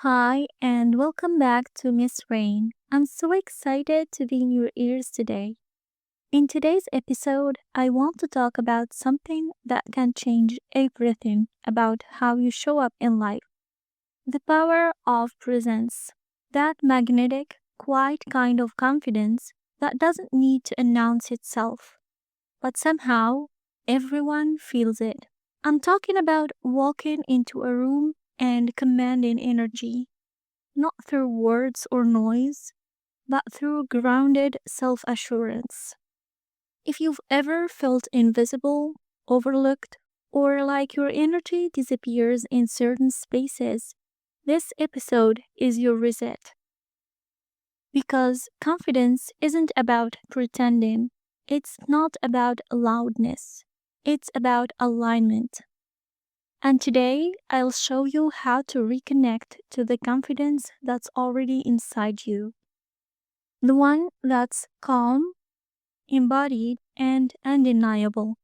Hi, and welcome back to Miss Rain. I'm so excited to be in your ears today. In today's episode, I want to talk about something that can change everything about how you show up in life: the power of presence. That magnetic, quiet kind of confidence that doesn't need to announce itself, but somehow everyone feels it. I'm talking about walking into a room and commanding energy, not through words or noise, but through grounded self assurance. If you've ever felt invisible, overlooked, or like your energy disappears in certain spaces, this episode is your reset. Because confidence isn't about pretending, it's not about loudness, it's about alignment. And today, I'll show you how to reconnect to the confidence that's already inside you. The one that's calm, embodied, and undeniable.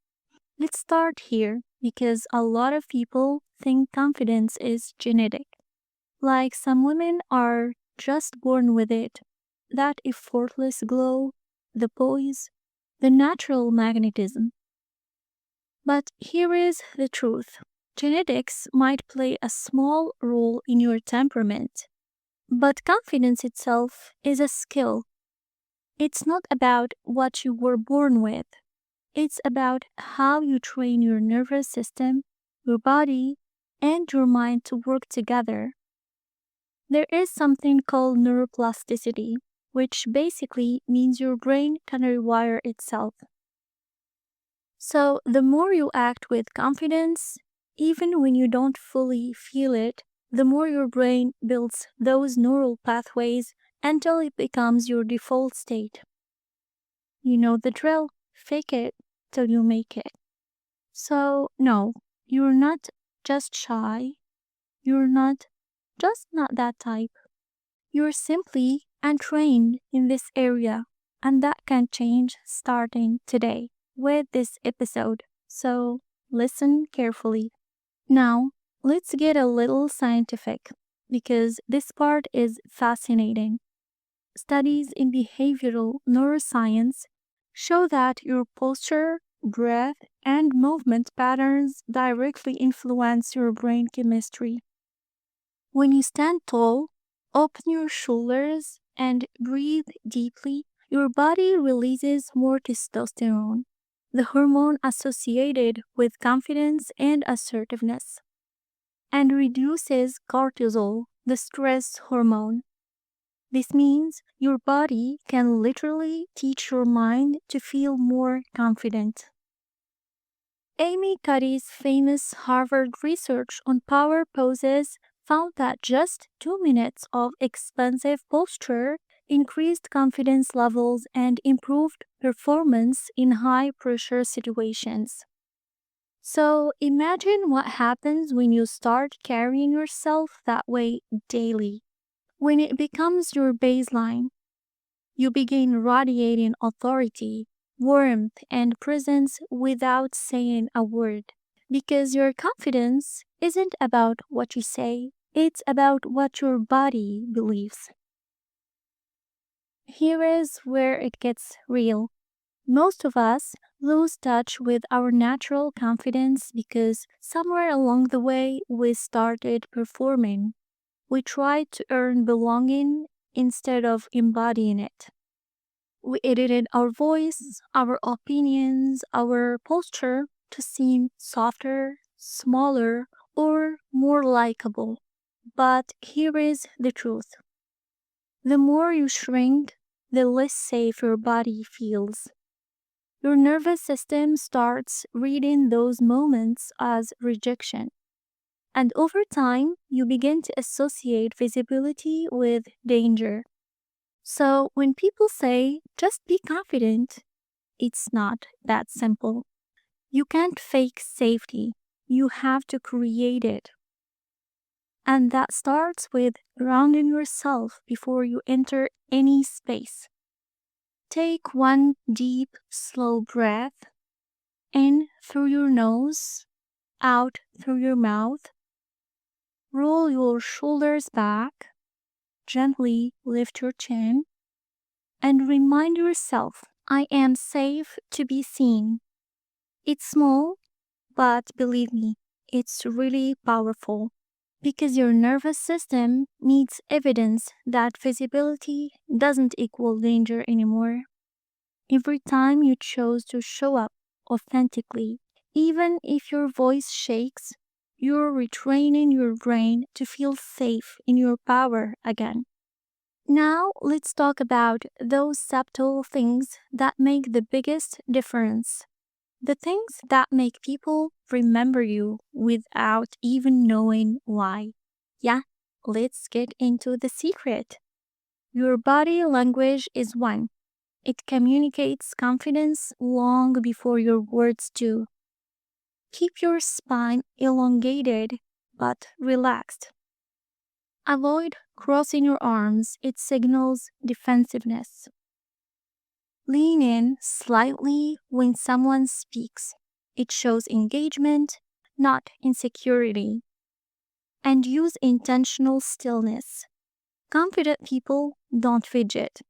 Let's start here because a lot of people think confidence is genetic. Like some women are just born with it. That effortless glow, the poise, the natural magnetism. But here is the truth: genetics might play a small role in your temperament, but confidence itself is a skill. It's not about what you were born with, it's about how you train your nervous system, your body, and your mind to work together. There is something called neuroplasticity, which basically means your brain can rewire itself. So, the more you act with confidence, even when you don't fully feel it, the more your brain builds those neural pathways until it becomes your default state. You know the drill: fake it till you make it. So, no, you're not just shy, you're not just not that type. You're simply untrained in this area, and that can change starting today with this episode. So, listen carefully. Now, let's get a little scientific because this part is fascinating. Studies in behavioral neuroscience show that your posture, breath, and movement patterns directly influence your brain chemistry. When you stand tall, open your shoulders, and breathe deeply, your body releases more testosterone, the hormone associated with confidence and assertiveness, and reduces cortisol, the stress hormone. This means your body can literally teach your mind to feel more confident. Amy Cuddy's famous Harvard research on power poses found that just 2 minutes of expansive posture increased confidence levels and improved performance in high pressure situations. So imagine what happens when you start carrying yourself that way daily. When it becomes your baseline, you begin radiating authority, warmth, and presence without saying a word. Because your confidence isn't about what you say, it's about what your body believes. Here is where it gets real. Most of us lose touch with our natural confidence because somewhere along the way we started performing. We tried to earn belonging instead of embodying it. We edited our voice, our opinions, our posture to seem softer, smaller, or more likable. But here is the truth: the more you shrink, the less safe your body feels. Your nervous system starts reading those moments as rejection. And over time, you begin to associate visibility with danger. So when people say, just be confident, it's not that simple. You can't fake safety, you have to create it. And that starts with grounding yourself before you enter any space. Take one deep, slow breath in through your nose, out through your mouth. Roll your shoulders back, gently lift your chin, and remind yourself I am safe to be seen. It's small, but believe me, it's really powerful because your nervous system needs evidence that visibility doesn't equal danger anymore. Every time you chose to show up authentically, even if your voice shakes, you're retraining your brain to feel safe in your power again. Now, let's talk about those subtle things that make the biggest difference. The things that make people remember you without even knowing why. Yeah, let's get into the secret. Your body language is one. It communicates confidence long before your words do. Keep your spine elongated but relaxed. Avoid crossing your arms, it signals defensiveness. Lean in slightly when someone speaks. It shows engagement, not insecurity. And use intentional stillness. Confident people don't fidget,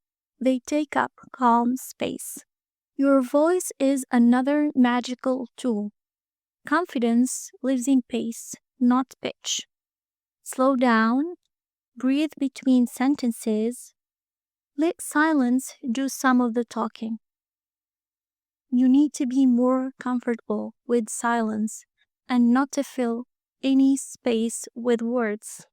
they take up calm space. Your voice is another magical tool. Confidence lives in pace, not pitch. Slow down, breathe between sentences, let silence do some of the talking. You need to be more comfortable with silence and not to fill any space with words.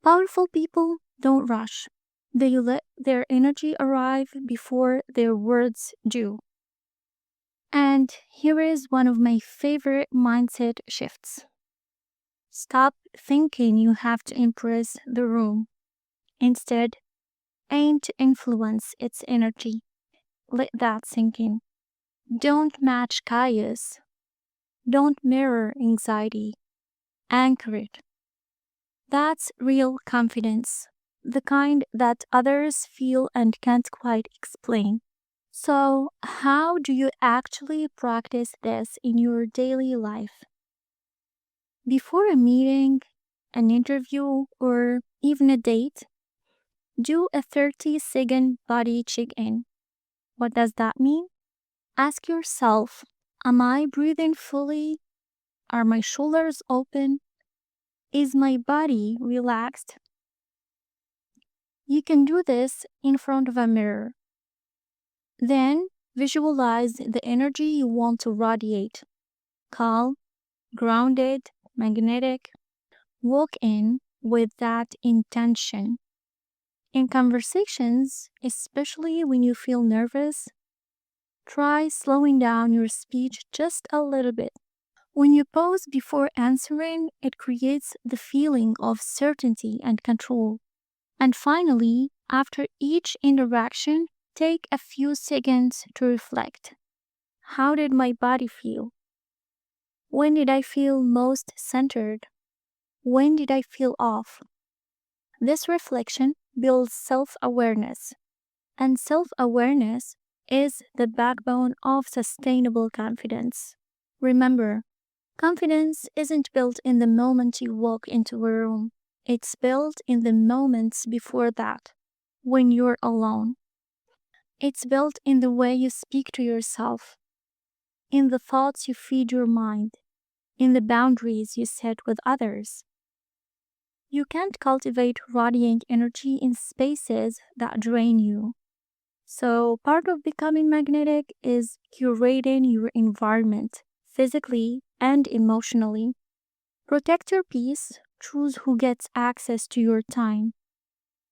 Powerful people don't rush. They let their energy arrive before their words do. And here is one of my favorite mindset shifts. Stop thinking you have to impress the room. Instead, aim to influence its energy. Let that sink in. Don't match chaos. Don't mirror anxiety. Anchor it. That's real confidence, the kind that others feel and can't quite explain. So, how do you actually practice this in your daily life? Before a meeting, an interview, or even a date, do a 30-second body check in. What does that mean? Ask yourself, am I breathing fully? Are my shoulders open? Is my body relaxed? You can do this in front of a mirror. Then visualize the energy you want to radiate: calm, grounded, magnetic. Walk in with that intention. In conversations, especially when you feel nervous, try slowing down your speech just a little bit. When you pause before answering, it creates the feeling of certainty and control. And finally, after each interaction, take a few seconds to reflect. How did my body feel? When did I feel most centered? When did I feel off? This reflection builds self awareness, and self awareness is the backbone of sustainable confidence. Remember, confidence isn't built in the moment you walk into a room, it's built in the moments before that, when you're alone. It's built in the way you speak to yourself, in the thoughts you feed your mind, in the boundaries you set with others. You can't cultivate radiant energy in spaces that drain you. So, part of becoming magnetic is curating your environment physically and emotionally. Protect your peace, choose who gets access to your time.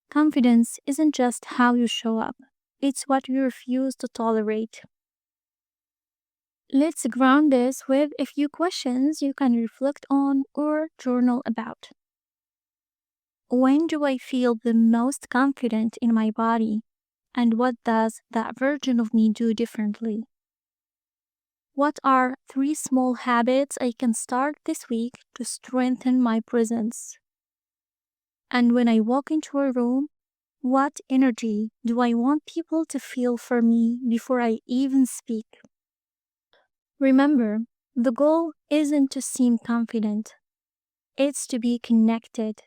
Confidence isn't just how you show up, it's what you refuse to tolerate. Let's ground this with a few questions you can reflect on or journal about. When do I feel the most confident in my body? And what does that version of me do differently? What are 3 small habits I can start this week to strengthen my presence? And when I walk into a room, what energy do I want people to feel for me before I even speak? Remember, the goal isn't to seem confident, It's to be connected.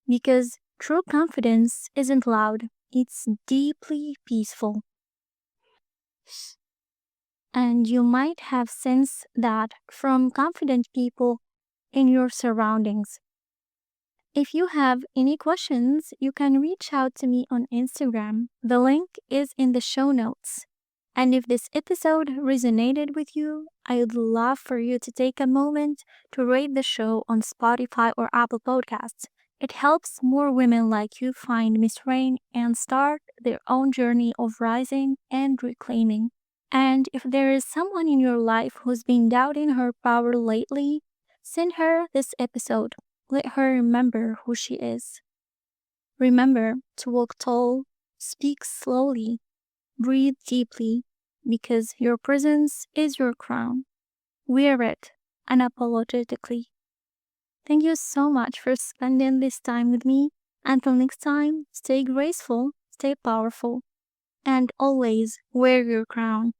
Because true confidence isn't loud, it's deeply peaceful. And you might have sensed that from confident people in your surroundings. If you have any questions, you can reach out to me on Instagram. The link is in the show notes. And if this episode resonated with you, I would love for you to take a moment to rate the show on Spotify or Apple Podcasts. It helps more women like you find Miss Rain and start their own journey of rising and reclaiming. And if there is someone in your life who's been doubting her power lately, send her this episode. Let her remember who she is. Remember to walk tall, speak slowly, breathe deeply, because your presence is your crown. Wear it unapologetically. Thank you so much for spending this time with me. Until next time, stay graceful, stay powerful, and always wear your crown.